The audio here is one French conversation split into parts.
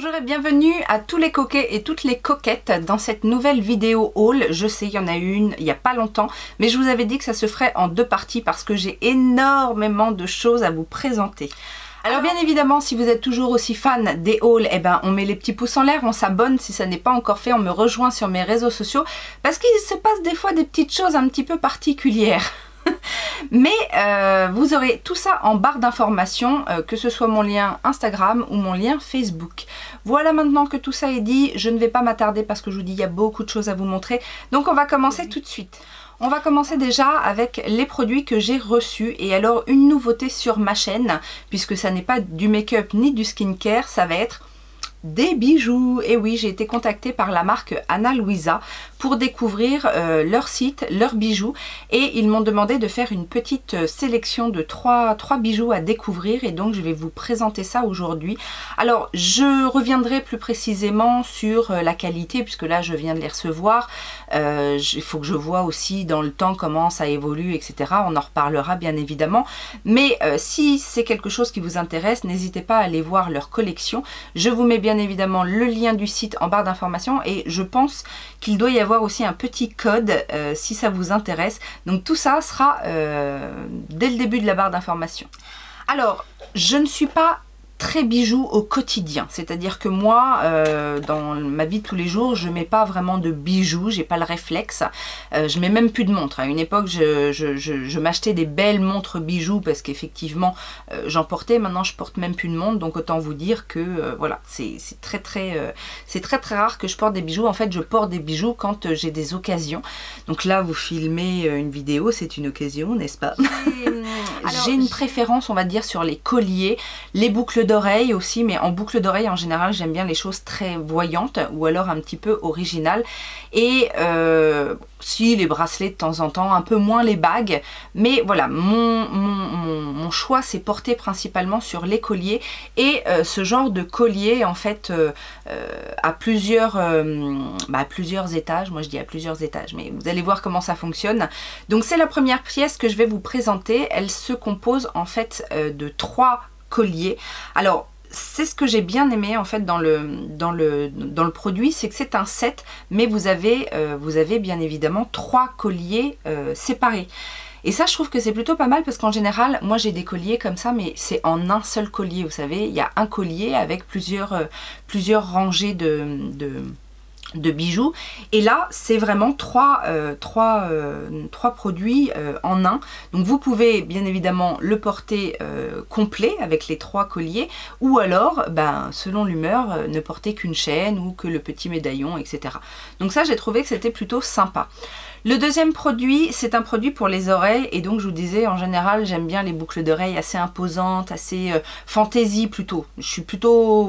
Bonjour et bienvenue à tous les coquets et toutes les coquettes dans cette nouvelle vidéo haul. Je sais, il y en a une il n'y a pas longtemps, mais je vous avais dit que ça se ferait en deux parties parce que j'ai énormément de choses à vous présenter. Alors bien évidemment, si vous êtes toujours aussi fan des hauls, eh ben on met les petits pouces en l'air, on s'abonne si ça n'est pas encore fait, on me rejoint sur mes réseaux sociaux parce qu'il se passe des fois des petites choses un petit peu particulières. Mais vous aurez tout ça en barre d'informations, que ce soit mon lien Instagram ou mon lien Facebook. Voilà, maintenant que tout ça est dit, je ne vais pas m'attarder parce que je vous dis il y a beaucoup de choses à vous montrer. Donc on va commencer tout de suite. On va commencer déjà avec les produits que j'ai reçus. Et alors une nouveauté sur ma chaîne, puisque ça n'est pas du make-up ni du skincare, ça va être des bijoux. Et oui, j'ai été contactée par la marque Ana Luisa pour découvrir leur site, leurs bijoux, et ils m'ont demandé de faire une petite sélection de trois bijoux à découvrir, et donc je vais vous présenter ça aujourd'hui. Alors je reviendrai plus précisément sur la qualité, puisque là je viens de les recevoir. Il faut que je vois aussi dans le temps comment ça évolue, etc. On en reparlera bien évidemment, mais si c'est quelque chose qui vous intéresse, n'hésitez pas à aller voir leur collection. Je vous mets bien évidemment le lien du site en barre d'informations, et je pense qu'il doit y avoir aussi un petit code si ça vous intéresse. Donc tout ça sera dès le début de la barre d'informations. Alors, je ne suis pas très bijoux au quotidien, c'est-à-dire que moi dans ma vie de tous les jours je mets pas vraiment de bijoux, j'ai pas le réflexe, je mets même plus de montres. À une époque je m'achetais des belles montres bijoux parce qu'effectivement j'en portais, maintenant je porte même plus de montre, donc autant vous dire que voilà, c'est très rare que je porte des bijoux. En fait je porte des bijoux quand j'ai des occasions, donc là vous filmez une vidéo, c'est une occasion, n'est-ce pas? J'ai une préférence, on va dire, sur les colliers, les boucles d'oreilles aussi, mais en boucle d'oreille en général j'aime bien les choses très voyantes ou alors un petit peu originales, et si les bracelets de temps en temps, un peu moins les bagues, mais voilà, mon choix s'est porté principalement sur les colliers, et ce genre de collier en fait à plusieurs étages. Moi je dis à plusieurs étages, mais vous allez voir comment ça fonctionne. Donc c'est la première pièce que je vais vous présenter. Elle se compose en fait de 3 colliers. Alors c'est ce que j'ai bien aimé en fait dans le produit, c'est que c'est un set, mais vous avez bien évidemment 3 colliers séparés. Et ça je trouve que c'est plutôt pas mal, parce qu'en général moi j'ai des colliers comme ça, mais c'est en un seul collier, vous savez, il y a un collier avec plusieurs rangées de bijoux, et là c'est vraiment trois produits en un. Donc vous pouvez bien évidemment le porter complet avec les 3 colliers, ou alors selon l'humeur ne porter qu'une chaîne ou que le petit médaillon, etc. Donc ça j'ai trouvé que c'était plutôt sympa. Le deuxième produit, c'est un produit pour les oreilles, et donc je vous disais, en général j'aime bien les boucles d'oreilles assez imposantes, assez fantaisie plutôt. Je suis plutôt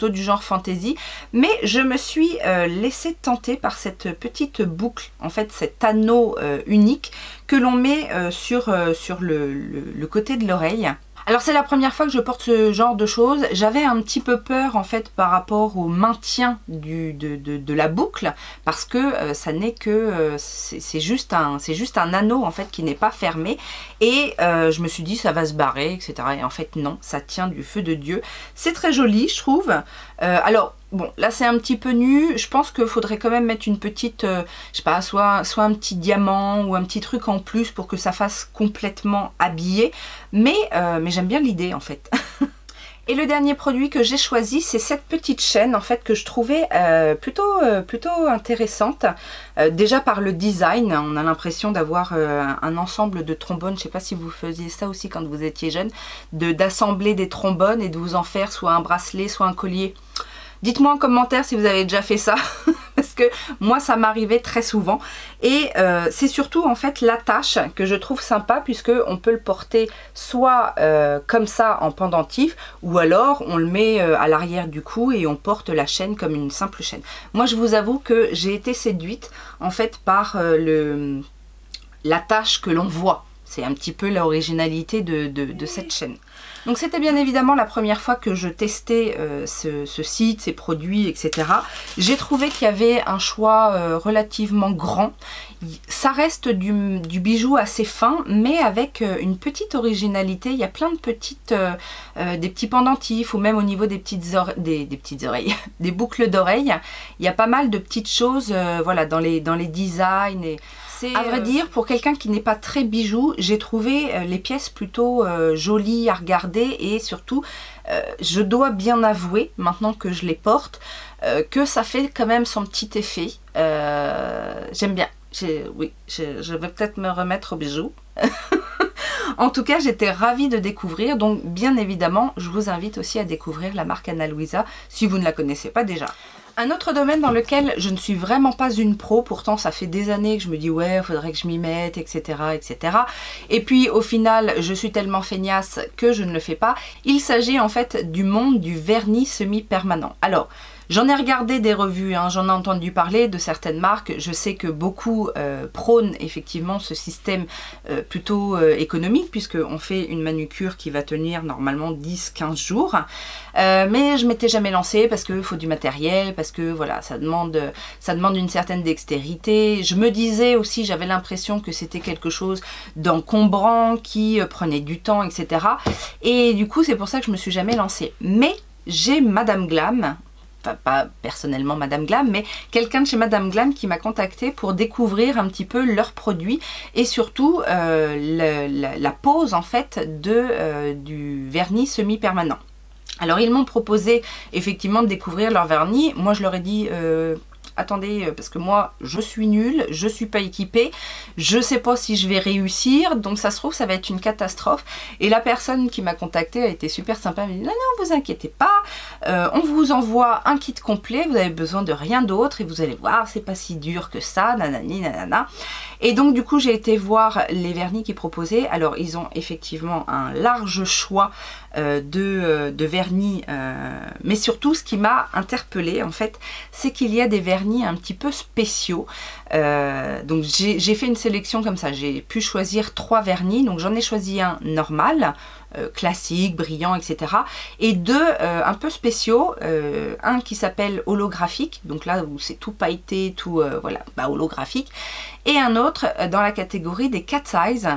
du genre fantaisie, mais je me suis laissée tenter par cette petite boucle, en fait cet anneau unique que l'on met sur le côté de l'oreille. Alors c'est la première fois que je porte ce genre de choses. J'avais un petit peu peur en fait par rapport au maintien de la boucle, parce que ça n'est que c'est juste un anneau en fait qui n'est pas fermé, et je me suis dit ça va se barrer, etc. Et en fait non, ça tient du feu de Dieu. C'est très joli je trouve. Alors bon, là c'est un petit peu nu, je pense qu'il faudrait quand même mettre une petite, je sais pas, soit un petit diamant ou un petit truc en plus pour que ça fasse complètement habillé, mais j'aime bien l'idée en fait. Et le dernier produit que j'ai choisi, c'est cette petite chaîne en fait que je trouvais plutôt intéressante. Déjà par le design, on a l'impression d'avoir un ensemble de trombones. Je ne sais pas si vous faisiez ça aussi quand vous étiez jeune, d'assembler des trombones et de vous en faire soit un bracelet, soit un collier. Dites-moi en commentaire si vous avez déjà fait ça, parce que moi ça m'arrivait très souvent. Et c'est surtout en fait l'attache que je trouve sympa, puisque on peut le porter soit comme ça en pendentif, ou alors on le met à l'arrière du cou et on porte la chaîne comme une simple chaîne. Moi je vous avoue que j'ai été séduite en fait par l'attache que l'on voit. c'est un petit peu l'originalité de cette chaîne. Donc c'était bien évidemment la première fois que je testais ce site, ces produits, etc. J'ai trouvé qu'il y avait un choix relativement grand. Ça reste du bijou assez fin, mais avec une petite originalité. Il y a plein de petites, des petits pendentifs, ou même au niveau des petites oreilles, des boucles d'oreilles. Il y a pas mal de petites choses, voilà, dans les designs. Et à vrai dire, pour quelqu'un qui n'est pas très bijou, j'ai trouvé les pièces plutôt jolies à regarder, et surtout, je dois bien avouer, maintenant que je les porte, que ça fait quand même son petit effet. J'aime bien. Oui, je vais peut-être me remettre aux bijoux. En tout cas, j'étais ravie de découvrir, donc bien évidemment, je vous invite aussi à découvrir la marque Ana Luisa, si vous ne la connaissez pas déjà. Un autre domaine dans lequel je ne suis vraiment pas une pro, pourtant ça fait des années que je me dis ouais, il faudrait que je m'y mette, etc., etc. Et puis au final, je suis tellement feignasse que je ne le fais pas. Il s'agit en fait du monde du vernis semi-permanent. Alors, j'en ai regardé des revues, hein, j'en ai entendu parler de certaines marques. Je sais que beaucoup prônent effectivement ce système plutôt économique, puisqu'on fait une manucure qui va tenir normalement 10-15 jours. Mais je m'étais jamais lancée parce qu'il faut du matériel, parce que voilà, ça demande une certaine dextérité. Je me disais aussi, j'avais l'impression que c'était quelque chose d'encombrant, qui prenait du temps, etc. Et du coup, c'est pour ça que je me suis jamais lancée. Mais j'ai Madame Glam, enfin pas personnellement Madame Glam, mais quelqu'un de chez Madame Glam qui m'a contacté pour découvrir un petit peu leurs produits, et surtout la pose en fait du vernis semi-permanent. Alors ils m'ont proposé effectivement de découvrir leur vernis. Moi je leur ai dit attendez, parce que moi je suis nulle, je suis pas équipée, je sais pas si je vais réussir, donc ça se trouve ça va être une catastrophe. Et la personne qui m'a contactée a été super sympa, elle m'a dit non non, vous inquiétez pas, on vous envoie un kit complet, vous avez besoin de rien d'autre et vous allez voir, c'est pas si dur que ça, nanani nanana. Et donc du coup j'ai été voir les vernis qu'ils proposaient. Alors ils ont effectivement un large choix de vernis, mais surtout ce qui m'a interpellée en fait, c'est qu'il y a des vernis un petit peu spéciaux. Donc j'ai fait une sélection comme ça, j'ai pu choisir 3 vernis, donc j'en ai choisi un normal, classique, brillant, etc. Et 2 un peu spéciaux, un qui s'appelle holographique, donc là où c'est tout pailleté, tout voilà, bah, holographique, et un autre dans la catégorie des cat size.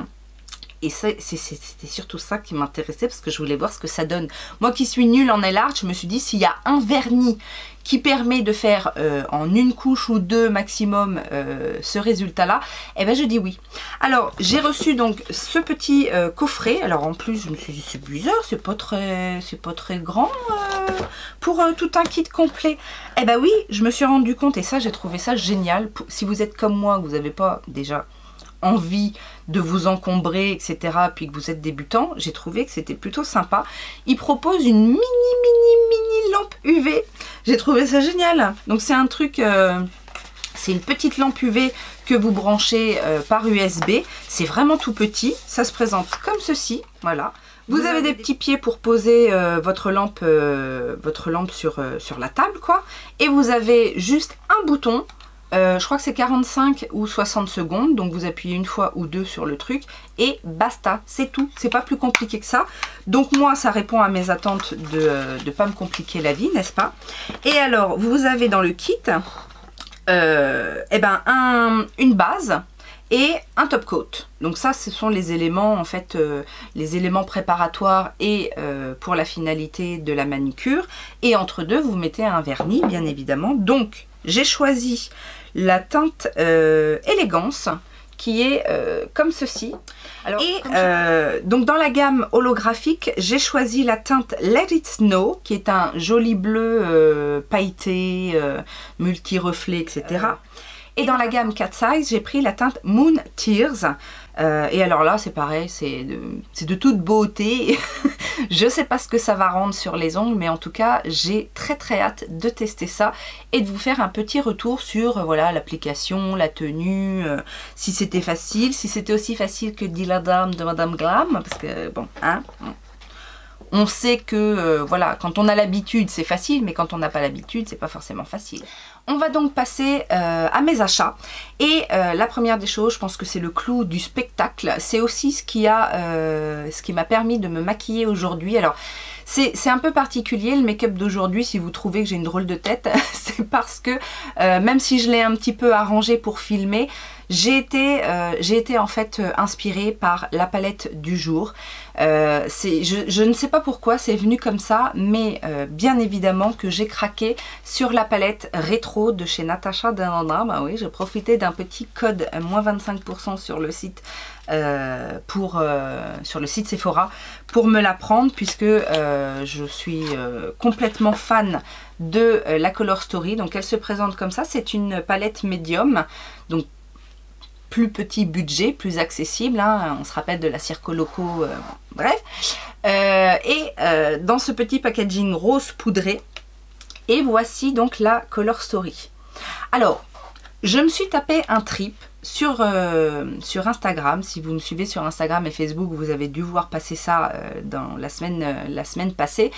Et c'était surtout ça qui m'intéressait, parce que je voulais voir ce que ça donne. Moi qui suis nulle en nail art, je me suis dit s'il y a un vernis qui permet de faire en une couche ou 2 maximum ce résultat-là, eh ben je dis oui. Alors j'ai reçu donc ce petit coffret. Alors en plus je me suis dit c'est bizarre, c'est pas très grand pour tout un kit complet. Eh ben oui, je me suis rendu compte, et ça j'ai trouvé ça génial. Si vous êtes comme moi, que vous n'avez pas déjà envie de vous encombrer, etc., puis que vous êtes débutant, j'ai trouvé que c'était plutôt sympa. Il propose une mini lampe UV. J'ai trouvé ça génial. Donc c'est un truc, c'est une petite lampe UV que vous branchez par USB. C'est vraiment tout petit. Ça se présente comme ceci, voilà. Vous avez des petits pieds pour poser votre lampe sur la table, quoi. Et vous avez juste un bouton. Je crois que c'est 45 ou 60 secondes, donc vous appuyez une fois ou 2 sur le truc et basta, c'est tout, c'est pas plus compliqué que ça. Donc moi ça répond à mes attentes de ne pas me compliquer la vie, n'est-ce pas? Et alors vous avez dans le kit eh ben une base et un top coat. Donc ça ce sont les éléments en fait, les éléments préparatoires et pour la finalité de la manucure. Et entre deux vous mettez un vernis bien évidemment. Donc j'ai choisi la teinte Élégance qui est comme ceci. Alors, donc dans la gamme holographique, j'ai choisi la teinte Let It Snow qui est un joli bleu pailleté, multi-reflet, etc. Et dans la gamme Cat Size, j'ai pris la teinte Moon Tears. Et alors là, c'est pareil, c'est de toute beauté. Je sais pas ce que ça va rendre sur les ongles, mais en tout cas, j'ai très hâte de tester ça et de vous faire un petit retour sur voilà l'application, la tenue, si c'était facile, si c'était aussi facile que dit la dame de Madame Glam, parce que bon, hein. On sait que voilà, quand on a l'habitude c'est facile, mais quand on n'a pas l'habitude c'est pas forcément facile. On va donc passer à mes achats et la première des choses, je pense que c'est le clou du spectacle, c'est aussi ce qui m'a permis de me maquiller aujourd'hui. Alors c'est un peu particulier le make-up d'aujourd'hui, si vous trouvez que j'ai une drôle de tête, c'est parce que même si je l'ai un petit peu arrangé pour filmer, j'ai été en fait inspirée par la palette du jour. Je ne sais pas pourquoi c'est venu comme ça, mais bien évidemment que j'ai craqué sur la palette rétro de chez Natasha Denona. Bah oui, j'ai profité d'un petit code moins 25% sur le site sur le site Sephora pour me la prendre, puisque je suis complètement fan de la Color Story. Donc elle se présente comme ça, c'est une palette médium, donc plus petit budget, plus accessible, hein. On se rappelle de la Circo Loco, bref. Dans ce petit packaging rose poudré, et voici donc la Color Story. Alors, je me suis tapé un trip sur Instagram. Si vous me suivez sur Instagram et Facebook, vous avez dû voir passer ça dans la semaine passée.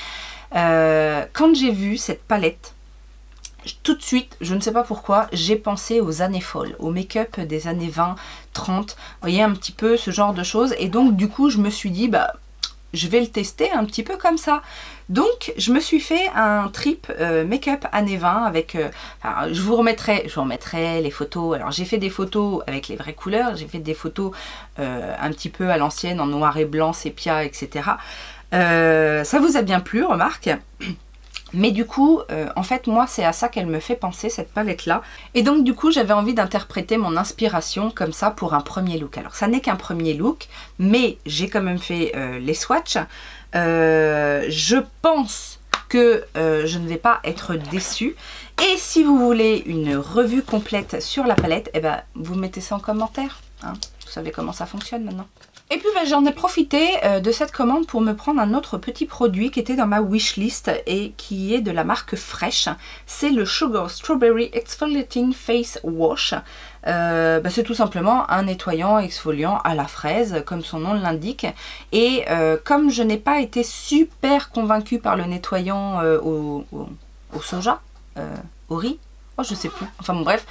Quand j'ai vu cette palette, tout de suite, je ne sais pas pourquoi, j'ai pensé aux années folles, au make-up des années 20, 30, vous voyez, un petit peu ce genre de choses. Et donc du coup, je me suis dit, bah, je vais le tester un petit peu comme ça. Donc je me suis fait un trip make-up années 20 avec, je vous remettrai les photos. Alors j'ai fait des photos avec les vraies couleurs, j'ai fait des photos un petit peu à l'ancienne, en noir et blanc, sépia, etc. Ça vous a bien plu, remarque. Mais du coup, en fait, moi, c'est à ça qu'elle me fait penser, cette palette-là. Et donc, du coup, j'avais envie d'interpréter mon inspiration comme ça pour un premier look. Alors, ça n'est qu'un premier look, mais j'ai quand même fait les swatchs. Je pense que je ne vais pas être déçue. Et si vous voulez une revue complète sur la palette, eh ben, vous mettez ça en commentaire. Hein. Vous savez comment ça fonctionne maintenant. Et puis ben, j'en ai profité de cette commande pour me prendre un autre petit produit qui était dans ma wishlist et qui est de la marque Fresh. C'est le Sugar Strawberry Exfoliating Face Wash. C'est tout simplement un nettoyant exfoliant à la fraise, comme son nom l'indique. Et comme je n'ai pas été super convaincue par le nettoyant au soja, au riz, oh je sais plus, enfin bon bref.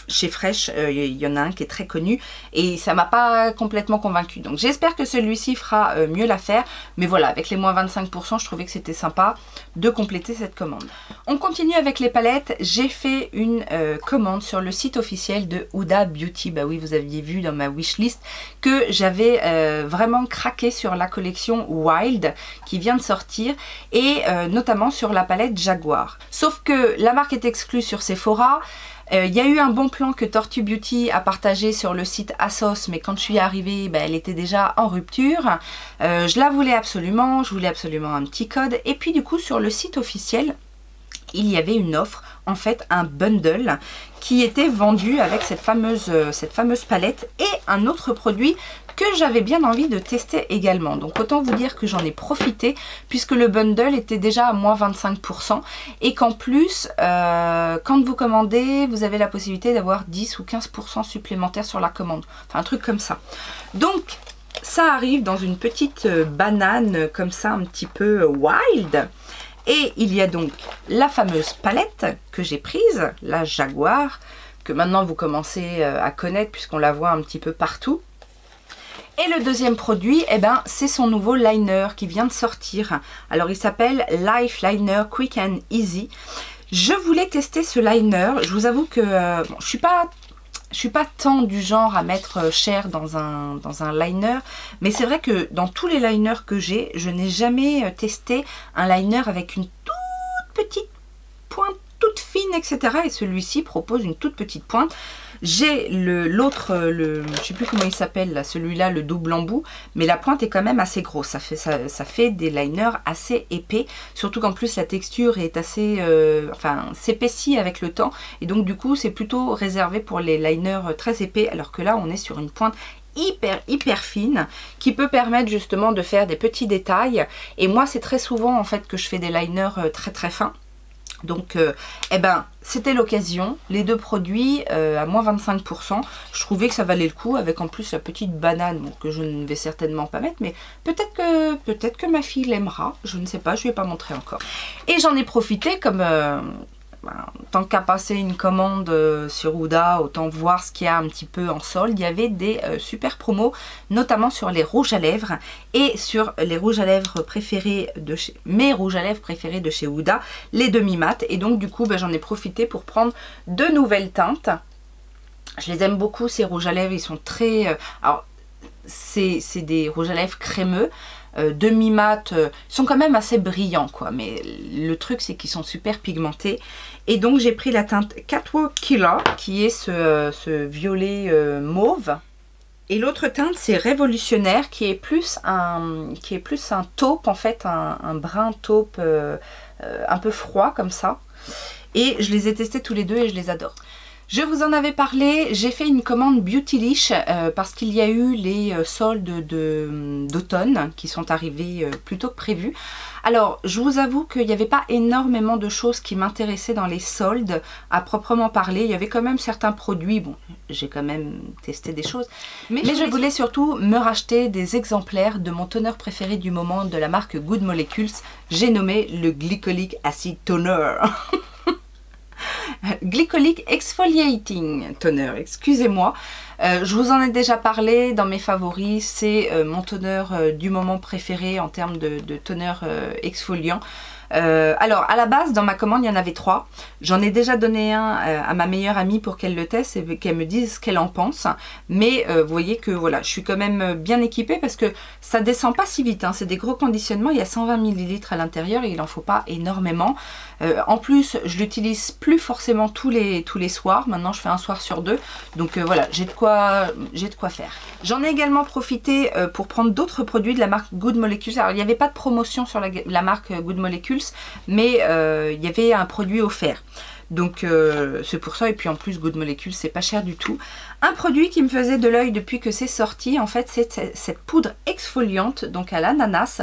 Chez Fresh, il y en a un qui est très connu et ça m'a pas complètement convaincu. Donc j'espère que celui-ci fera mieux l'affaire. Mais voilà, avec les moins 25%, je trouvais que c'était sympa de compléter cette commande. On continue avec les palettes. J'ai fait une commande sur le site officiel de Huda Beauty. Bah oui, vous aviez vu dans ma wishlist que j'avais vraiment craqué sur la collection Wild qui vient de sortir et notamment sur la palette Jaguar. Sauf que la marque est exclue sur Sephora. Il y a eu un bon plan que Tortue Beauty a partagé sur le site ASOS, mais quand je suis arrivée, elle était déjà en rupture. Je la voulais absolument, je voulais absolument un petit code. Et puis du coup, sur le site officiel, il y avait une offre, en fait un bundle qui était vendu avec cette fameuse palette et un autre produit que j'avais bien envie de tester également. Donc autant vous dire que j'en ai profité puisque le bundle était déjà à moins 25% et qu'en plus quand vous commandez vous avez la possibilité d'avoir 10 ou 15% supplémentaires sur la commande, enfin un truc comme ça. Donc ça arrive dans une petite banane comme ça un petit peu wild. Et il y a donc la fameuse palette que j'ai prise, la Jaguar, que maintenant vous commencez à connaître puisqu'on la voit un petit peu partout. Et le deuxième produit, eh ben, c'est son nouveau liner qui vient de sortir. Alors il s'appelle Life Liner Quick and Easy. Je voulais tester ce liner. Je vous avoue que bon, je suis pas tant du genre à mettre cher dans un liner, mais c'est vrai que dans tous les liners que j'ai, je n'ai jamais testé un liner avec une toute petite pointe, toute fine, etc. Et celui-ci propose une toute petite pointe. J'ai l'autre, je sais plus comment il s'appelle, celui-là, le double embout, mais la pointe est quand même assez grosse. Ça fait des liners assez épais, surtout qu'en plus la texture est assez, s'épaissit avec le temps, et donc du coup c'est plutôt réservé pour les liners très épais, alors que là on est sur une pointe hyper fine qui peut permettre justement de faire des petits détails. Et moi c'est très souvent en fait que je fais des liners très fins. Donc, eh ben, c'était l'occasion. Les deux produits à moins 25%. Je trouvais que ça valait le coup avec en plus la petite banane bon, que je ne vais certainement pas mettre. Mais peut-être que ma fille l'aimera. Je ne sais pas, je ne lui ai pas montré encore. Et j'en ai profité comme... tant qu'à passer une commande sur Ouda, autant voir ce qu'il y a un petit peu en solde. Il y avait des super promos, notamment sur les rouges à lèvres et sur les rouges à lèvres préférés de chez mes rouges à lèvres préférés de chez Ouda, les demi-mat. Et donc du coup, j'en ai profité pour prendre de nouvelles teintes. Je les aime beaucoup ces rouges à lèvres, ils sont très... alors, c'est des rouges à lèvres crémeux. Demi-mat, sont quand même assez brillants quoi, mais le truc c'est qu'ils sont super pigmentés. Et donc j'ai pris la teinte Catwalk Killer qui est ce violet mauve. Et l'autre teinte c'est Révolutionnaire qui est plus un taupe en fait, un brun taupe un peu froid comme ça. Et je les ai testés tous les deux et je les adore. Je vous en avais parlé, j'ai fait une commande Beautylish parce qu'il y a eu les soldes d'automne qui sont arrivés plus tôt que prévu. Alors, je vous avoue qu'il n'y avait pas énormément de choses qui m'intéressaient dans les soldes à proprement parler. Il y avait quand même certains produits, bon, j'ai quand même testé des choses. Mais je voulais surtout me racheter des exemplaires de mon toner préféré du moment de la marque Good Molecules. J'ai nommé le Glycolic Acid Toner. Glycolic Exfoliating Toner, excusez-moi. Je vous en ai déjà parlé dans mes favoris, c'est mon toner du moment préféré en termes de toner exfoliant. Alors à la base dans ma commande il y en avait 3, j'en ai déjà donné un à ma meilleure amie pour qu'elle le teste et qu'elle me dise ce qu'elle en pense, mais vous voyez que voilà, je suis quand même bien équipée parce que ça descend pas si vite, hein. C'est des gros conditionnements, il y a 120 ml à l'intérieur et il en faut pas énormément. En plus je l'utilise plus forcément tous les soirs, maintenant je fais un soir sur 2, donc voilà, j'ai de quoi faire. J'en ai également profité pour prendre d'autres produits de la marque Good Molecules. Alors il n'y avait pas de promotion sur la marque Good Molecules, mais il y avait un produit offert. Donc c'est pour ça, et puis en plus Good Molecules c'est pas cher du tout. Un produit qui me faisait de l'œil depuis que c'est sorti, en fait c'est cette poudre exfoliante, donc à l'ananas.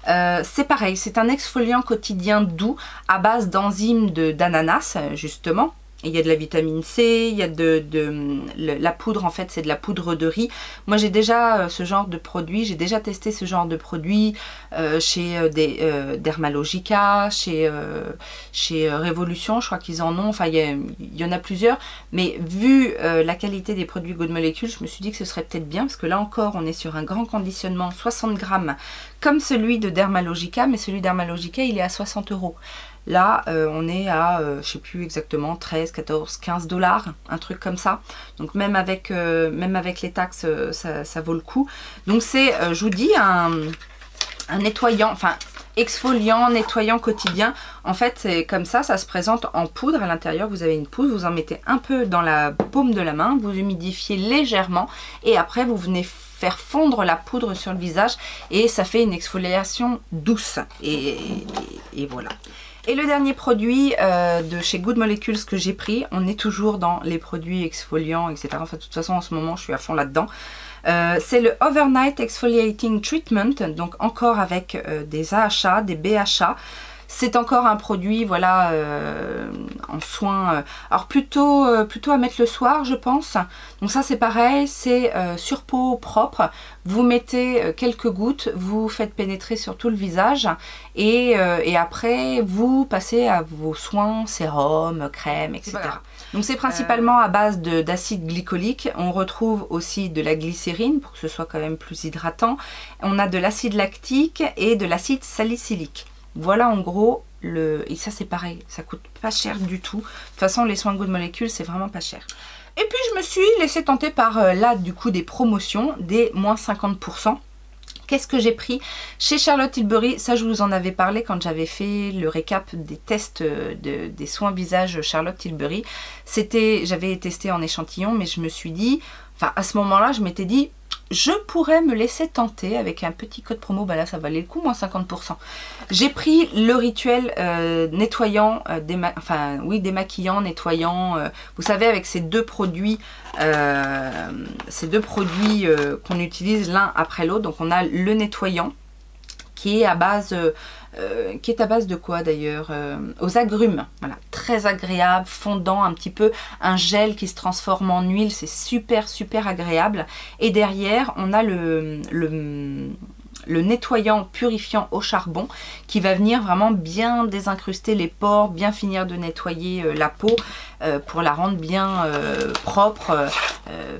C'est pareil, c'est un exfoliant quotidien doux à base d'enzymes d'ananas justement. Il y a de la vitamine C, il y a la poudre en fait c'est de la poudre de riz. Moi j'ai déjà ce genre de produit, j'ai déjà testé ce genre de produit chez Dermalogica, chez Révolution, je crois qu'ils en ont, enfin il y en a plusieurs. Mais vu la qualité des produits Good Molecules, je me suis dit que ce serait peut-être bien parce que là encore on est sur un grand conditionnement 60 grammes comme celui de Dermalogica, mais celui de Dermalogica il est à 60 €. Là, on est à, je sais plus exactement, 13, 14, 15 $, un truc comme ça. Donc même avec les taxes, ça vaut le coup. Donc c'est, je vous dis, un nettoyant, enfin exfoliant, nettoyant quotidien. En fait, c'est comme ça se présente en poudre. À l'intérieur, vous avez une poudre, vous en mettez un peu dans la paume de la main, vous humidifiez légèrement et après vous venez faire fondre la poudre sur le visage et ça fait une exfoliation douce. Et voilà. Et le dernier produit de chez Good Molecules que j'ai pris, on est toujours dans les produits exfoliants, etc. Enfin, de toute façon, en ce moment, je suis à fond là-dedans. C'est le Overnight Exfoliating Treatment, donc encore avec des AHA, des BHA. C'est encore un produit, voilà, en soins, alors plutôt à mettre le soir, je pense. Donc ça, c'est pareil, c'est sur peau propre. Vous mettez quelques gouttes, vous faites pénétrer sur tout le visage et après, vous passez à vos soins, sérum, crème, etc. Voilà. Donc c'est principalement à base d'acide glycolique. On retrouve aussi de la glycérine pour que ce soit quand même plus hydratant. On a de l'acide lactique et de l'acide salicylique. Voilà en gros, et ça c'est pareil, ça coûte pas cher du tout. De toute façon les soins Good Molecules c'est vraiment pas cher. Et puis je me suis laissée tenter par là du coup des promotions, des moins 50%. Qu'est-ce que j'ai pris chez Charlotte Tilbury? Ça je vous en avais parlé quand j'avais fait le récap des tests des soins visage Charlotte Tilbury. J'avais testé en échantillon mais je me suis dit, enfin à ce moment-là je m'étais dit, je pourrais me laisser tenter avec un petit code promo, bah là ça valait le coup, moins 50%. J'ai pris le rituel nettoyant, démaquillant, nettoyant, vous savez avec ces deux produits qu'on utilise l'un après l'autre. Donc on a le nettoyant qui est à base de quoi d'ailleurs, aux agrumes. Voilà, très agréable, fondant un petit peu, un gel qui se transforme en huile, c'est super agréable. Et derrière on a le nettoyant purifiant au charbon qui va venir vraiment bien désincruster les pores, bien finir de nettoyer la peau pour la rendre bien propre,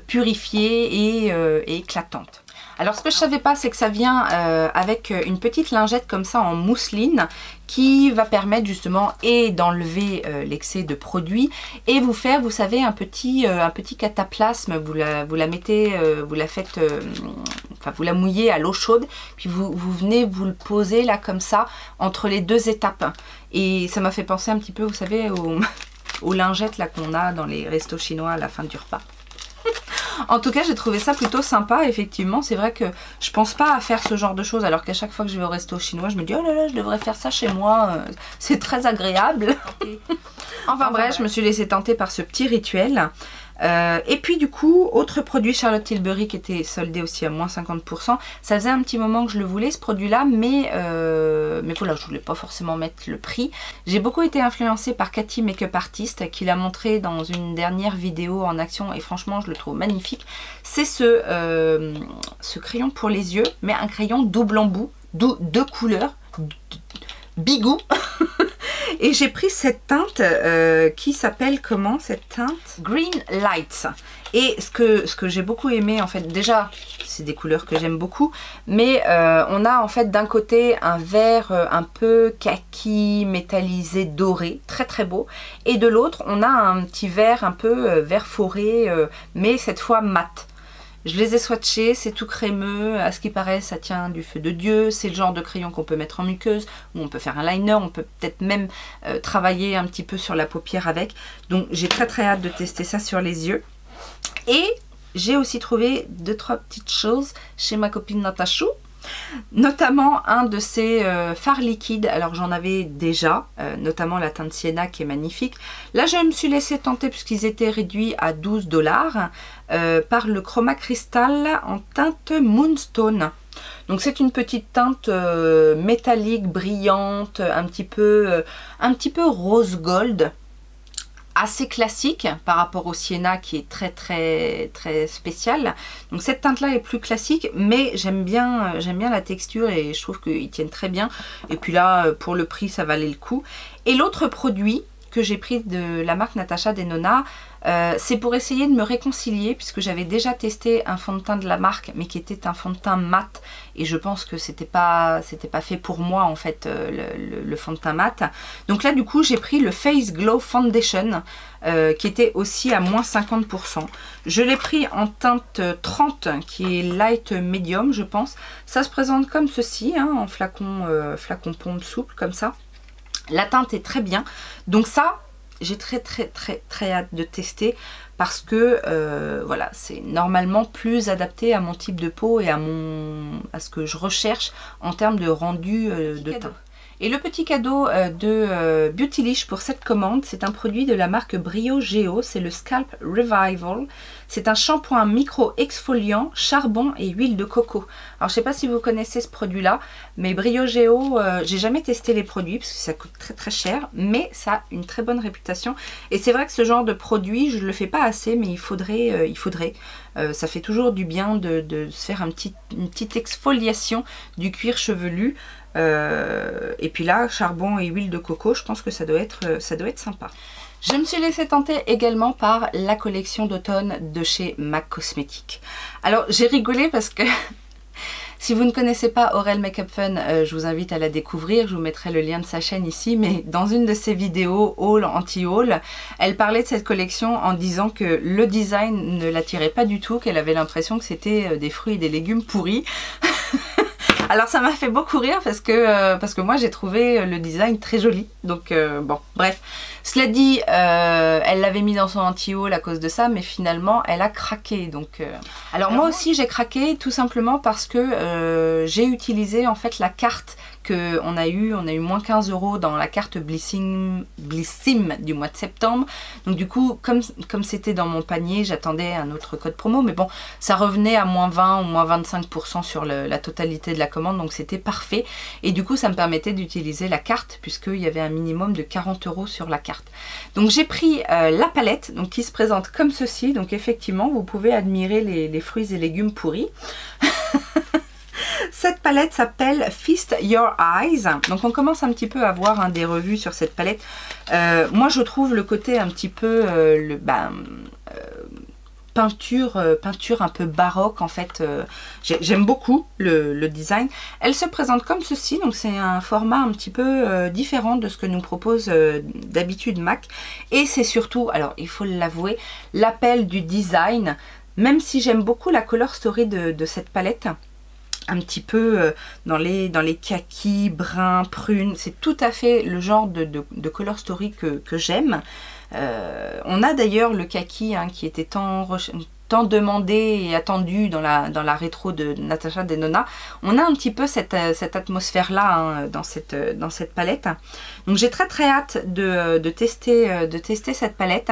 purifiée et éclatante. Alors ce que je savais pas, c'est que ça vient avec une petite lingette comme ça en mousseline qui va permettre justement et d'enlever l'excès de produit et vous faire, vous savez, un petit cataplasme. Vous la mettez, vous la faites, enfin vous la mouillez à l'eau chaude, puis vous venez vous le poser là comme ça entre les deux étapes. Et ça m'a fait penser un petit peu, vous savez, aux lingettes là qu'on a dans les restos chinois à la fin du repas. En tout cas, j'ai trouvé ça plutôt sympa. Effectivement, c'est vrai que je pense pas à faire ce genre de choses, alors qu'à chaque fois que je vais au resto chinois, je me dis oh là là, je devrais faire ça chez moi, c'est très agréable. Enfin bref, je me suis laissée tenter par ce petit rituel. Et puis du coup, autre produit Charlotte Tilbury qui était soldé aussi à moins 50%. Ça faisait un petit moment que je le voulais ce produit là, mais voilà, je voulais pas forcément mettre le prix. J'ai beaucoup été influencée par Cathy Makeup Artist qui l'a montré dans une dernière vidéo en action et franchement je le trouve magnifique. C'est ce crayon pour les yeux, mais un crayon double embout, deux couleurs, bigou. Et j'ai pris cette teinte qui s'appelle comment cette teinte? Green Lights. Et ce que j'ai beaucoup aimé en fait, déjà c'est des couleurs que j'aime beaucoup, mais on a en fait d'un côté un vert un peu kaki métallisé doré, très beau, et de l'autre on a un petit vert un peu vert forêt, mais cette fois mat. Je les ai swatchés, c'est tout crémeux, à ce qui paraît ça tient du feu de Dieu, c'est le genre de crayon qu'on peut mettre en muqueuse, ou on peut faire un liner, on peut peut-être même travailler un petit peu sur la paupière avec. Donc j'ai très hâte de tester ça sur les yeux. Et j'ai aussi trouvé 2-3 petites choses chez ma copine Natachou. Notamment un de ces fards liquides, alors j'en avais déjà, notamment la teinte Sienna qui est magnifique. Là je me suis laissée tenter puisqu'ils étaient réduits à 12 $, par le Chroma Crystal en teinte Moonstone. Donc c'est une petite teinte métallique, brillante, un petit peu rose gold. Assez classique par rapport au Sienna qui est très spécial. Donc cette teinte là est plus classique, mais j'aime bien la texture et je trouve qu'ils tiennent très bien. Et puis là pour le prix ça valait le coup. Et l'autre produit que j'ai pris de la marque Natasha Denona, c'est pour essayer de me réconcilier puisque j'avais déjà testé un fond de teint de la marque mais qui était un fond de teint mat et je pense que c'était pas fait pour moi en fait le fond de teint mat. Donc là du coup j'ai pris le Face Glow Foundation qui était aussi à moins 50%. Je l'ai pris en teinte 30 qui est light medium je pense. Ça se présente comme ceci hein, en flacon pompe souple comme ça. La teinte est très bien, donc ça j'ai très hâte de tester parce que voilà, c'est normalement plus adapté à mon type de peau et à ce que je recherche en termes de rendu de teint. Et le petit cadeau de Beautylish pour cette commande, c'est un produit de la marque Brio Geo, c'est le Scalp Revival. C'est un shampoing micro exfoliant, charbon et huile de coco. Alors je sais pas si vous connaissez ce produit là, mais Brio Geo, j'ai jamais testé les produits parce que ça coûte très cher, mais ça a une très bonne réputation. Et c'est vrai que ce genre de produit, je le fais pas assez, mais il faudrait. Ça fait toujours du bien de se faire une petite exfoliation du cuir chevelu. Et puis là, charbon et huile de coco, je pense que ça doit être sympa. Je me suis laissée tenter également par la collection d'automne de chez MAC Cosmetics. Alors j'ai rigolé parce que si vous ne connaissez pas Aurel Makeup Fun, je vous invite à la découvrir, je vous mettrai le lien de sa chaîne ici, mais dans une de ses vidéos haul anti-haul, elle parlait de cette collection en disant que le design ne l'attirait pas du tout, qu'elle avait l'impression que c'était des fruits et des légumes pourris. Alors ça m'a fait beaucoup rire parce que moi j'ai trouvé le design très joli. Donc bon, bref. Cela dit, elle l'avait mis dans son anti-haul à cause de ça, mais finalement elle a craqué. Donc, alors moi aussi j'ai craqué tout simplement parce que j'ai utilisé en fait la carte qu'on a eu moins 15 € dans la carte Blissim du mois de septembre. Donc du coup, comme c'était dans mon panier, j'attendais un autre code promo. Mais bon, ça revenait à moins 20 ou moins 25% sur la totalité de la commande. Donc c'était parfait. Et du coup, ça me permettait d'utiliser la carte puisqu'il y avait un minimum de 40 € sur la carte. Donc j'ai pris la palette donc, qui se présente comme ceci. Donc effectivement, vous pouvez admirer les fruits et légumes pourris. Cette palette s'appelle Feast Your Eyes. Donc on commence un petit peu à voir des revues sur cette palette. Moi je trouve le côté un petit peu peinture un peu baroque en fait. J'aime beaucoup le design. Elle se présente comme ceci. Donc c'est un format un petit peu différent de ce que nous propose d'habitude MAC. Et c'est surtout, alors il faut l'avouer, l'appel du design. Même si j'aime beaucoup la color story de cette palette, un petit peu dans les kakis, bruns, prunes, c'est tout à fait le genre de color story que j'aime. On a d'ailleurs le kaki qui était tant demandé et attendu dans la rétro de Natasha Denona. On a un petit peu cette atmosphère là dans cette palette. Donc j'ai très hâte de tester cette palette.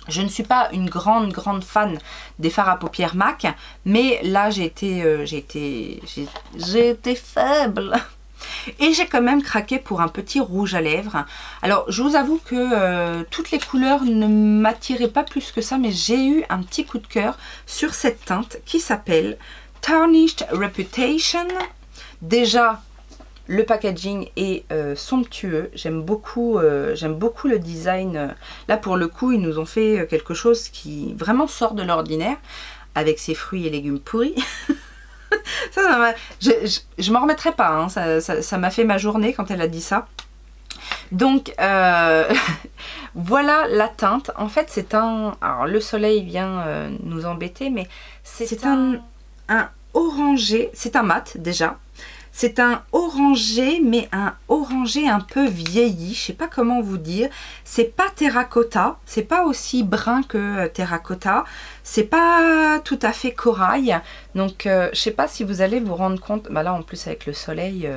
Je ne suis pas une grande fan des fards à paupières MAC, mais là j'ai été faible. Et j'ai quand même craqué pour un petit rouge à lèvres. Alors je vous avoue que toutes les couleurs ne m'attiraient pas plus que ça, mais j'ai eu un petit coup de cœur sur cette teinte qui s'appelle Tarnished Reputation. Déjà, le packaging est somptueux, j'aime beaucoup le design. Là pour le coup, ils nous ont fait quelque chose qui vraiment sort de l'ordinaire avec ces fruits et légumes pourris. Je m'en remettrai pas, hein. Ça m'a fait ma journée quand elle a dit ça. Donc voilà la teinte. En fait c'est alors le soleil vient nous embêter, mais c'est un orangé, c'est un mat déjà. C'est un orangé, mais un orangé un peu vieilli, je sais pas comment vous dire. C'est pas terracotta, c'est pas aussi brun que terracotta, c'est pas tout à fait corail. Donc je sais pas si vous allez vous rendre compte, bah là en plus avec le soleil,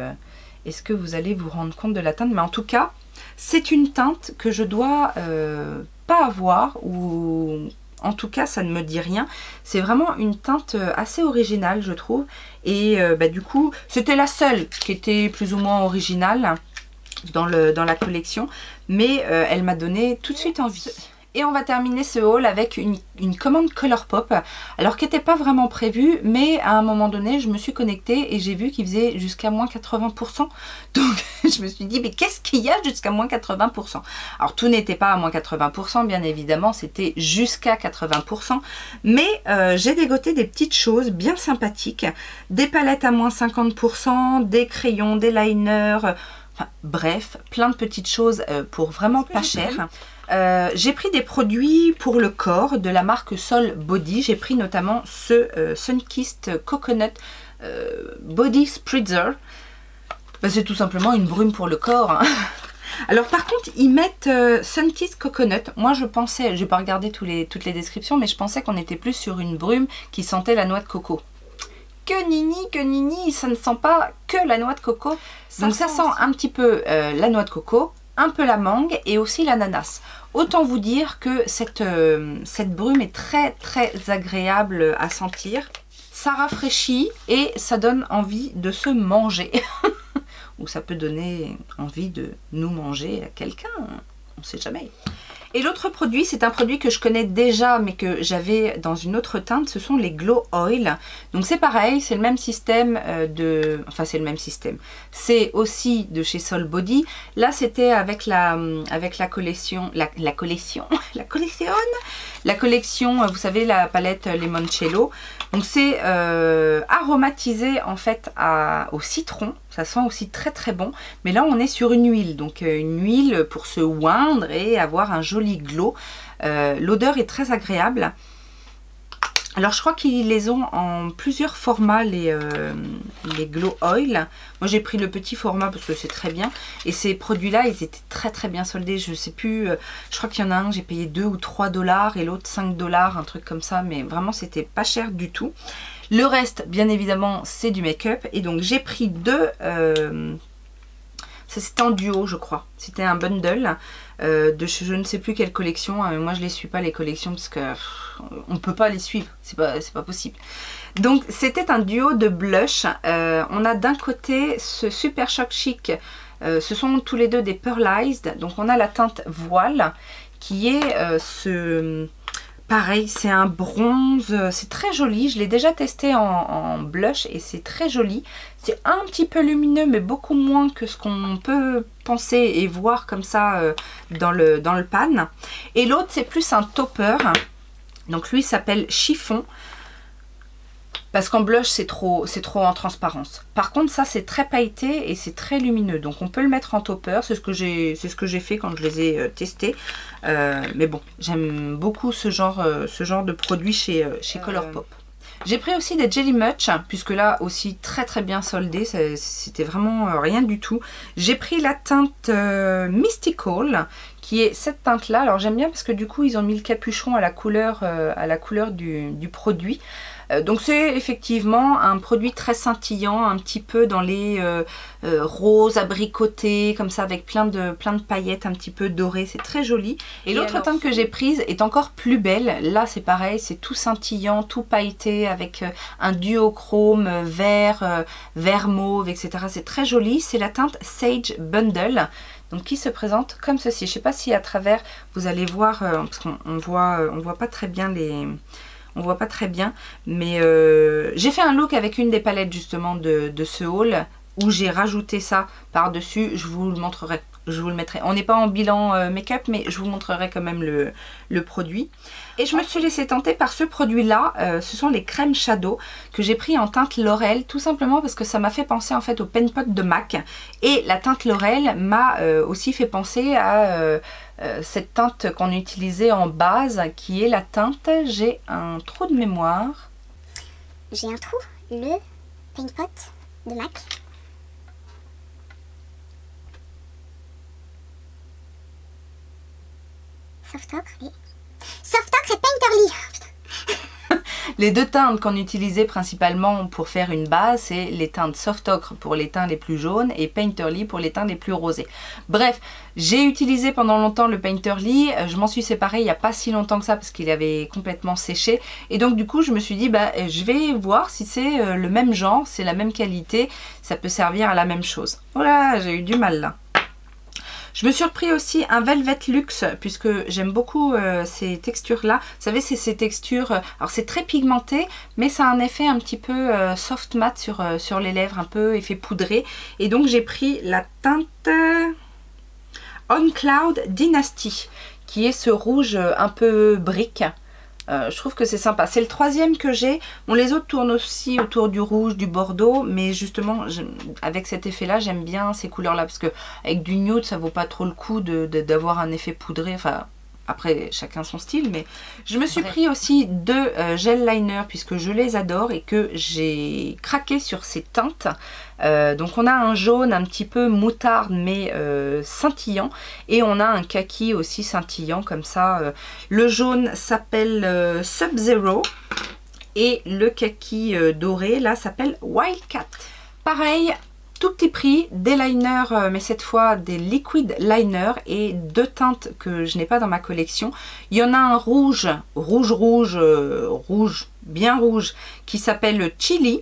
est-ce que vous allez vous rendre compte de la teinte? Mais en tout cas, c'est une teinte que je dois pas avoir, ou en tout cas ça ne me dit rien. C'est vraiment une teinte assez originale je trouve. Et du coup c'était la seule qui était plus ou moins originale dans la collection. Mais elle m'a donné tout de suite envie. Et on va terminer ce haul avec une commande Colourpop, alors qui n'était pas vraiment prévue, mais à un moment donné je me suis connectée et j'ai vu qu'il faisait jusqu'à moins 80%. Donc je me suis dit mais qu'est-ce qu'il y a jusqu'à moins 80%? Alors tout n'était pas à moins 80% bien évidemment, c'était jusqu'à 80%, mais j'ai dégoté des petites choses bien sympathiques, des palettes à moins 50%, des crayons, des liners, enfin, bref, plein de petites choses pour vraiment pas cher. J'ai pris des produits pour le corps de la marque Sol Body. J'ai pris notamment ce Sunkissed Coconut Body Spritzer. C'est tout simplement une brume pour le corps, hein. Alors par contre ils mettent Sunkissed Coconut. Moi je pensais, j'ai pas regardé toutes les descriptions, mais je pensais qu'on était plus sur une brume qui sentait la noix de coco. Que nini, ça ne sent pas que la noix de coco. Donc ça sent un petit peu la noix de coco, un peu la mangue et aussi l'ananas. Autant vous dire que cette brume est très agréable à sentir. Ça rafraîchit et ça donne envie de se manger. Ou ça peut donner envie de nous manger à quelqu'un, on ne sait jamais. Et l'autre produit, c'est un produit que je connais déjà mais que j'avais dans une autre teinte, ce sont les Glow Oil. Donc c'est pareil, c'est le même système Enfin c'est le même système. C'est aussi de chez Sol Body. Là c'était avec la collection... La collection, vous savez, la palette Limoncello. Donc c'est aromatisé en fait au citron. Ça sent aussi très bon. Mais là on est sur une huile. Donc une huile pour se oindre et avoir un joli glow. L'odeur est très agréable. Alors je crois qu'ils les ont en plusieurs formats les Glow Oil. Moi j'ai pris le petit format parce que c'est très bien. Et ces produits là ils étaient très bien soldés. Je sais plus, je crois qu'il y en a un, j'ai payé 2 ou 3 $ et l'autre 5 $, un truc comme ça. Mais vraiment c'était pas cher du tout. Le reste, bien évidemment, c'est du make-up. Et donc, j'ai pris deux... c'était en duo, je crois. C'était un bundle de je ne sais plus quelle collection. Hein, moi, je ne les suis pas, les collections, parce que on ne peut pas les suivre. C'est pas possible. Donc, c'était un duo de blush. On a d'un côté ce Super Shock Chic. Ce sont tous les deux des Pearlized. Donc, on a la teinte Voile, qui est ce... Pareil, c'est un bronze, c'est très joli. Je l'ai déjà testé en blush et c'est très joli. C'est un petit peu lumineux, mais beaucoup moins que ce qu'on peut penser et voir comme ça dans le pan. Et l'autre, c'est plus un topper. Donc lui s'appelle Chiffon. Parce qu'en blush, c'est trop en transparence. Par contre, ça, c'est très pailleté et c'est très lumineux. Donc, on peut le mettre en topper. C'est ce que j'ai fait quand je les ai testés. Mais bon, j'aime beaucoup ce genre de produit chez Colourpop. J'ai pris aussi des Jelly Much, puisque là aussi très très bien soldé. C'était vraiment rien du tout. J'ai pris la teinte Mystical, qui est cette teinte-là. Alors, j'aime bien parce que du coup, ils ont mis le capuchon à la couleur du produit. Donc c'est effectivement un produit très scintillant, un petit peu dans les roses abricotés, comme ça, avec plein de paillettes un petit peu dorées, c'est très joli. Et l'autre teinte que j'ai prise est encore plus belle. Là c'est pareil, c'est tout scintillant, tout pailleté, avec un duochrome vert, vert mauve, etc. C'est très joli, c'est la teinte Sage Bundle. Donc qui se présente comme ceci. Je ne sais pas si à travers vous allez voir, parce qu'on voit pas très bien les... On voit pas très bien, mais j'ai fait un look avec une des palettes justement de ce haul où j'ai rajouté ça par-dessus. Je vous le montrerai, je vous le mettrai. On n'est pas en bilan make-up, mais je vous montrerai quand même le produit. Et je me suis laissée tenter par ce produit-là. Ce sont les crèmes Shadow que j'ai pris en teinte Laurel, tout simplement parce que ça m'a fait penser en fait au pen pot de MAC. Et la teinte Laurel m'a aussi fait penser à... cette teinte qu'on utilisait en base, qui est la teinte, j'ai un trou de mémoire. J'ai un trou, le Paint Pot de MAC. Soft Ocre et... Soft Ocre et Painterly. Les deux teintes qu'on utilisait principalement pour faire une base, c'est les teintes Soft Ocre pour les teints les plus jaunes et Painterly pour les teints les plus rosés. Bref, j'ai utilisé pendant longtemps le Painterly, je m'en suis séparée il n'y a pas si longtemps que ça parce qu'il avait complètement séché. Et donc du coup je me suis dit, bah, je vais voir si c'est le même genre, c'est la même qualité, ça peut servir à la même chose. Voilà, j'ai eu du mal là. Je me suis repris aussi un Velvet Luxe puisque j'aime beaucoup ces textures-là. Vous savez, c'est ces textures... alors c'est très pigmenté, mais ça a un effet un petit peu soft matte sur les lèvres, un peu effet poudré. Et donc j'ai pris la teinte On Cloud Dynasty, qui est ce rouge un peu brique. Je trouve que c'est sympa. C'est le troisième que j'ai. Bon, les autres tournent aussi autour du rouge, du bordeaux, mais justement, avec cet effet-là, j'aime bien ces couleurs-là, parce que avec du nude, ça vaut pas trop le coup d'avoir un effet poudré. Enfin, après, chacun son style, mais je me suis pris aussi deux gel liners, puisque je les adore et que j'ai craqué sur ces teintes. Donc on a un jaune un petit peu moutarde mais scintillant, et on a un kaki aussi scintillant comme ça. Le jaune s'appelle Sub-Zero et le kaki doré là s'appelle Wildcat. Pareil, tout petit prix, des liners, mais cette fois des liquid liners, et deux teintes que je n'ai pas dans ma collection. Il y en a un rouge, bien rouge, qui s'appelle Chili.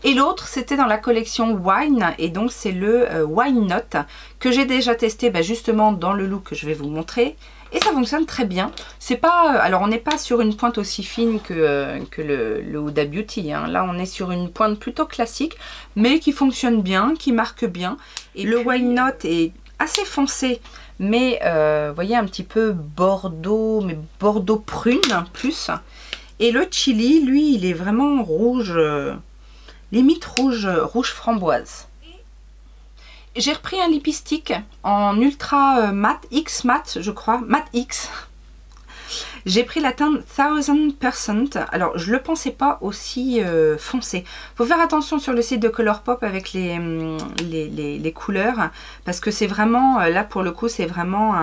Et l'autre, c'était dans la collection Wine, et donc c'est le Wine Note que j'ai déjà testé justement dans le look que je vais vous montrer. Et ça fonctionne très bien. C'est pas, alors on n'est pas sur une pointe aussi fine que le Huda Beauty. Hein. Là, on est sur une pointe plutôt classique, mais qui fonctionne bien, qui marque bien. Et le Wine Note est assez foncé, mais vous voyez, un petit peu bordeaux, mais bordeaux prune plus. Et le Chili, lui, il est vraiment rouge... limite rouge framboise. J'ai repris un lipstick en ultra mat, X mat je crois, mat X. J'ai pris la teinte 1000%. Alors je le pensais pas aussi foncé. Faut faire attention sur le site de Colourpop avec les couleurs, parce que c'est vraiment, là pour le coup c'est vraiment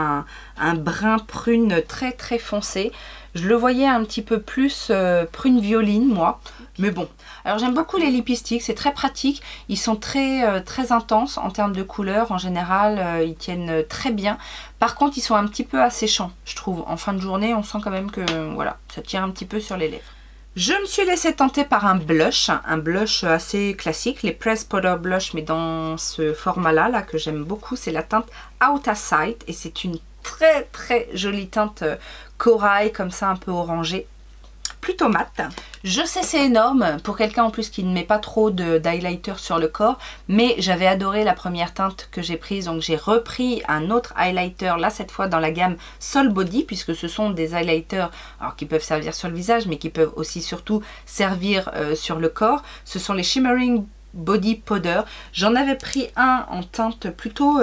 un brun prune très très foncé. Je le voyais un petit peu plus prune violine, moi. Mais bon, alors j'aime beaucoup les lipsticks, c'est très pratique. Ils sont très intenses en termes de couleur. En général, ils tiennent très bien. Par contre, ils sont un petit peu asséchants, je trouve. En fin de journée, on sent quand même que voilà, ça tire un petit peu sur les lèvres. Je me suis laissée tenter par un blush assez classique, les Press Powder Blush, mais dans ce format-là, là, que j'aime beaucoup, c'est la teinte Out of Sight, et c'est une très jolie teinte corail, comme ça, un peu orangée, plutôt mat. Je sais c'est énorme pour quelqu'un en plus qui ne met pas trop d'highlighter sur le corps, mais j'avais adoré la première teinte que j'ai prise, donc j'ai repris un autre highlighter, là cette fois dans la gamme Sol Body, puisque ce sont des highlighters alors, qui peuvent servir sur le visage, mais qui peuvent aussi surtout servir sur le corps. Ce sont les Shimmering Body Powder. J'en avais pris un en teinte plutôt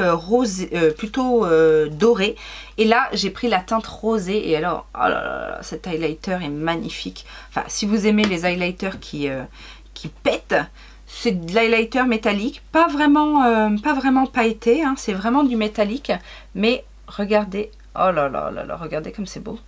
dorée, et là j'ai pris la teinte rosée, et alors oh là là, cet highlighter est magnifique. Enfin, si vous aimez les highlighters qui pètent, c'est de l'highlighter métallique, pas vraiment pailleté, hein, c'est vraiment du métallique, mais regardez, oh là là là là, regardez comme c'est beau.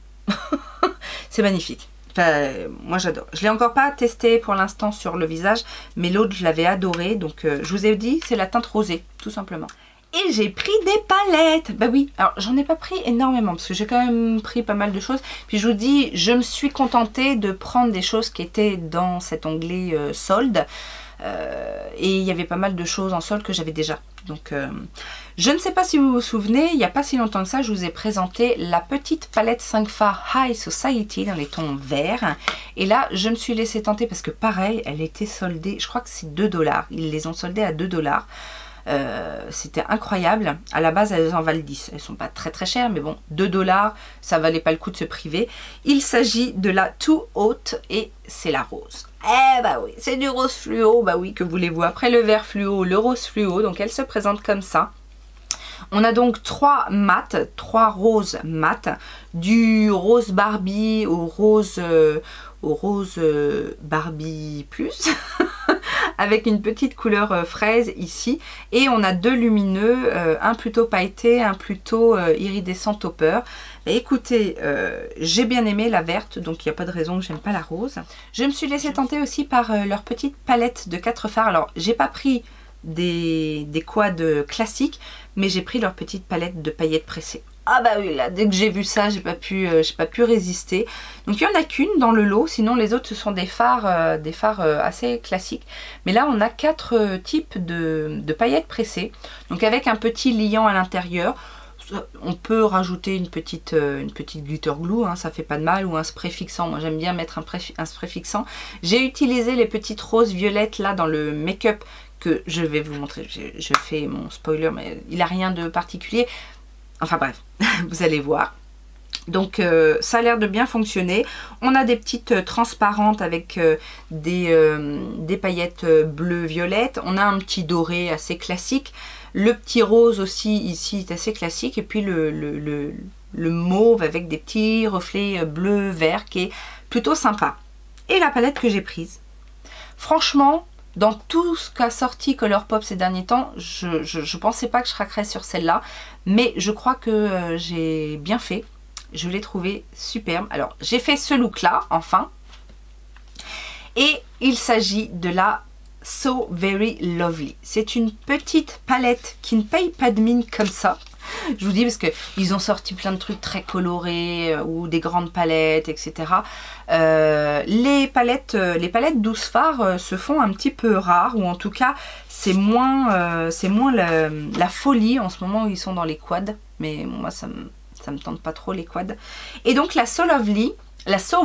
C'est magnifique. Enfin, moi j'adore. Je ne l'ai encore pas testé pour l'instant sur le visage, mais l'autre je l'avais adoré. Donc je vous ai dit, c'est la teinte rosée, tout simplement. Et j'ai pris des palettes. Bah oui, alors j'en ai pas pris énormément parce que j'ai quand même pris pas mal de choses. Puis je vous dis, je me suis contentée de prendre des choses qui étaient dans cet onglet solde. Et il y avait pas mal de choses en solde que j'avais déjà. Donc je ne sais pas si vous vous souvenez, il n'y a pas si longtemps que ça, je vous ai présenté la petite palette 5 Far High Society dans les tons verts. Et là, je me suis laissée tenter parce que pareil, elle était soldée, je crois que c'est 2 $. Ils les ont soldées à 2 $. C'était incroyable. À la base, elles en valent 10. Elles sont pas très chères, mais bon, 2 $, ça valait pas le coup de se priver. Il s'agit de la Too Hot et c'est la rose. Eh bah oui, c'est du rose fluo. Bah oui, que voulez-vous? Après le vert fluo, le rose fluo. Donc elle se présente comme ça. On a donc 3 roses mat, du rose Barbie au rose Barbie plus, avec une petite couleur fraise ici. Et on a 2 lumineux, un plutôt pailleté, un plutôt iridescent topper. Et écoutez, j'ai bien aimé la verte, donc il n'y a pas de raison que j'aime pas la rose. Je me suis laissée tenter aussi par leur petite palette de 4 fards. Alors, j'ai pas pris des quads classiques, mais j'ai pris leur petite palette de paillettes pressées. Ah bah oui, là, dès que j'ai vu ça, j'ai pas pu résister. Donc il n'y en a qu'une dans le lot, sinon les autres ce sont des fards assez classiques. Mais là on a 4 types de paillettes pressées, donc avec un petit liant à l'intérieur. On peut rajouter une petite glitter glue, hein, ça fait pas de mal, ou un spray fixant. Moi j'aime bien mettre un spray fixant. J'ai utilisé les petites roses violettes là dans le make-up que je vais vous montrer. Je fais mon spoiler, mais il n'a rien de particulier. Enfin bref, vous allez voir. Donc ça a l'air de bien fonctionner. On a des petites transparentes avec des paillettes bleu-violette. On a un petit doré assez classique. Le petit rose aussi ici est assez classique. Et puis le mauve avec des petits reflets bleu-vert qui est plutôt sympa. Et la palette que j'ai prise. Franchement, dans tout ce qu'a sorti Colourpop ces derniers temps, je pensais pas que je craquerais sur celle-là. Mais je crois que j'ai bien fait. Je l'ai trouvé superbe. Alors, j'ai fait ce look-là, enfin. Et il s'agit de la So Very Lovely. C'est une petite palette qui ne paye pas de mine comme ça. Je vous dis parce qu'ils ont sorti plein de trucs très colorés ou des grandes palettes, etc. Les palettes 12 fards se font un petit peu rares, ou en tout cas c'est moins la folie en ce moment où ils sont dans les quads. Mais moi ça me tente pas trop les quads. Et donc la So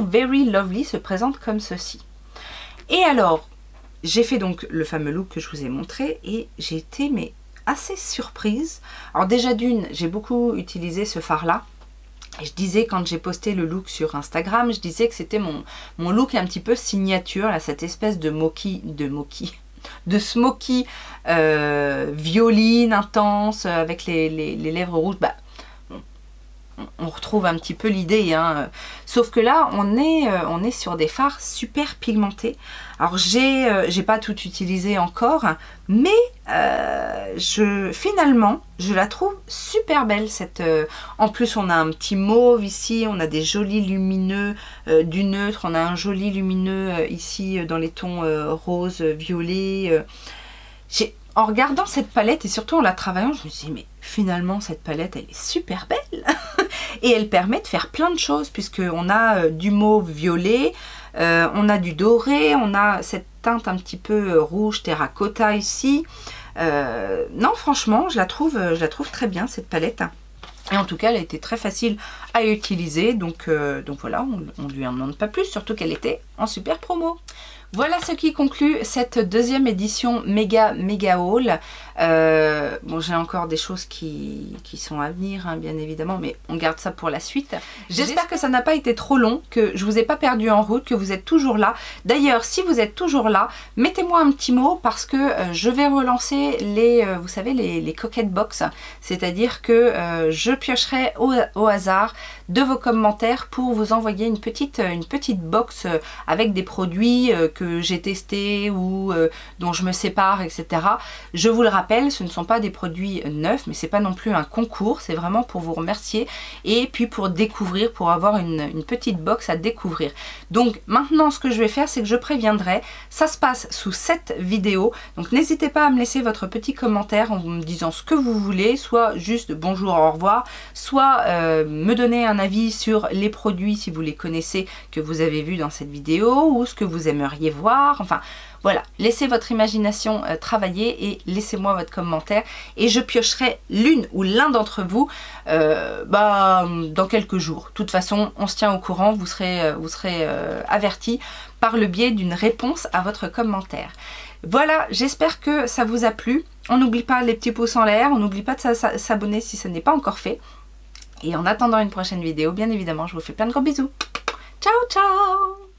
Very Lovely se présente comme ceci. Et alors j'ai fait donc le fameux look que je vous ai montré et j'ai été assez surprise. Alors déjà d'une, j'ai beaucoup utilisé ce fard là. Et je disais quand j'ai posté le look sur Instagram, je disais que c'était mon look un petit peu signature, là, cette espèce de smoky violine intense avec les lèvres rouges. Bah, bon, on retrouve un petit peu l'idée, hein. Sauf que là on est sur des fards super pigmentés. Alors j'ai pas tout utilisé encore, mais finalement je la trouve super belle cette. En plus on a un petit mauve ici, on a des jolis lumineux du neutre, on a un joli lumineux ici dans les tons rose, violet. En regardant cette palette et surtout en la travaillant, je me suis dit mais finalement cette palette elle est super belle et elle permet de faire plein de choses puisqu'on a du mauve violet, on a du doré, on a cette teinte un petit peu rouge terracotta ici. Non franchement je la trouve très bien cette palette. Et en tout cas elle a été très facile à utiliser donc voilà, on lui en demande pas plus, surtout qu'elle était en super promo. Voilà ce qui conclut cette deuxième édition méga haul. Bon, j'ai encore des choses qui sont à venir, hein, bien évidemment, mais on garde ça pour la suite. J'espère que ça n'a pas été trop long, que je vous ai pas perdu en route, que vous êtes toujours là. D'ailleurs, si vous êtes toujours là, mettez-moi un petit mot parce que je vais relancer vous savez, les Coquette Box. C'est-à-dire que je piocherai au hasard de vos commentaires pour vous envoyer une petite box avec des produits que j'ai testés ou dont je me sépare, etc. Je vous le rappelle, ce ne sont pas des produits neufs, mais c'est pas non plus un concours, c'est vraiment pour vous remercier et puis pour découvrir, pour avoir une petite box à découvrir. Donc maintenant ce que je vais faire, c'est que je préviendrai, ça se passe sous cette vidéo, donc n'hésitez pas à me laisser votre petit commentaire en me disant ce que vous voulez, soit juste bonjour, au revoir, soit me donner un avis sur les produits si vous les connaissez que vous avez vus dans cette vidéo ou ce que vous aimeriez voir, enfin voilà, laissez votre imagination travailler et laissez-moi votre commentaire et je piocherai l'une ou l'un d'entre vous dans quelques jours. De toute façon, on se tient au courant, vous serez avertis par le biais d'une réponse à votre commentaire. Voilà, j'espère que ça vous a plu. On n'oublie pas les petits pouces en l'air, on n'oublie pas de s'abonner si ce n'est pas encore fait. Et en attendant une prochaine vidéo, bien évidemment, je vous fais plein de gros bisous. Ciao, ciao!